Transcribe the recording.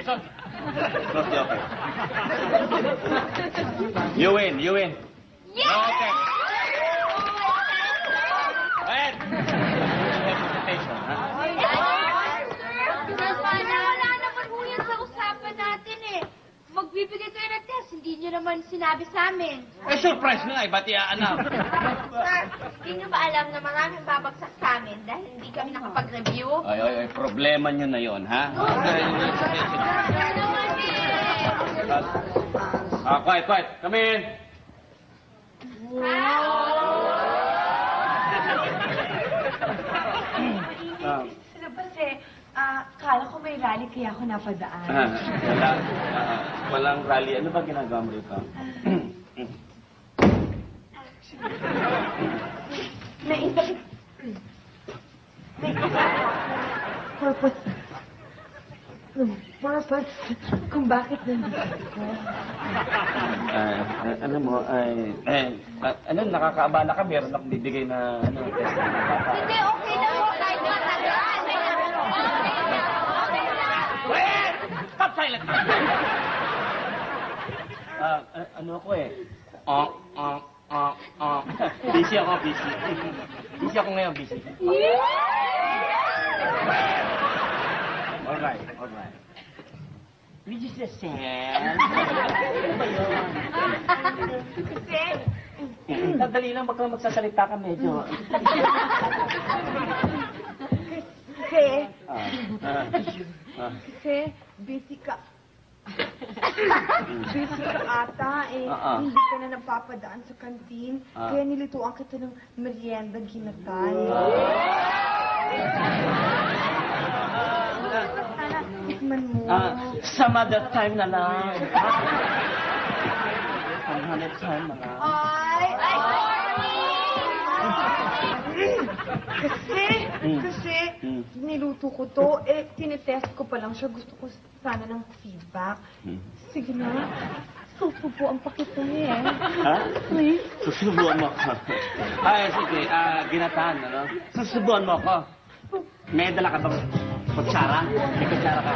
Quezon. Close the offer. You win, you win. Yes! No offense. Ed! Representation, ha? Sir, wala naman po yan sa usapan natin eh. Magbibigay kayo ng test, hindi nyo naman sinabi sa amin. Eh, surprise na nga, ba't iaanak? Sir, hindi nyo ba alam na maraming babagsak sa amin dahil hindi kami nakapag-review? Ay, problema nyo na yon, ha? Quiet. Come in. Labas eh. Kala ko may rally kaya ako napadaan. Walang rally. Ano ba ginagawa mo rito? Naisip... Purpose kung bakit nandito ko. Ano mo, nakakaabala ka, meron akong bibigay na, test na bata. Hindi, okay lang po kahit matagal. Ed! Stop silent! Ano ako eh? Busy ako, busy. Busy ako ngayon, busy. Alright. Which is the sense? Dali lang, baka magsasalita ka medyo. Kasi busy ka. Busy ka ata eh. Hindi ka na napapadaan sa kantin. Kaya nilituan kita ng merienda ginatay. Sana tikman mo. Some other time na lang. Some other time na lang. Ay, Kasi niluto ko to, tinetest ko pa lang siya. Gusto ko sana ng feedback. Sige na. Susubuan pa kita eh. Ha? Please. Susubuan mo ako. Ay, sige. Ginataan, ano? Susubuan mo ako. May dala ka bang kutsara? May kutsara ka?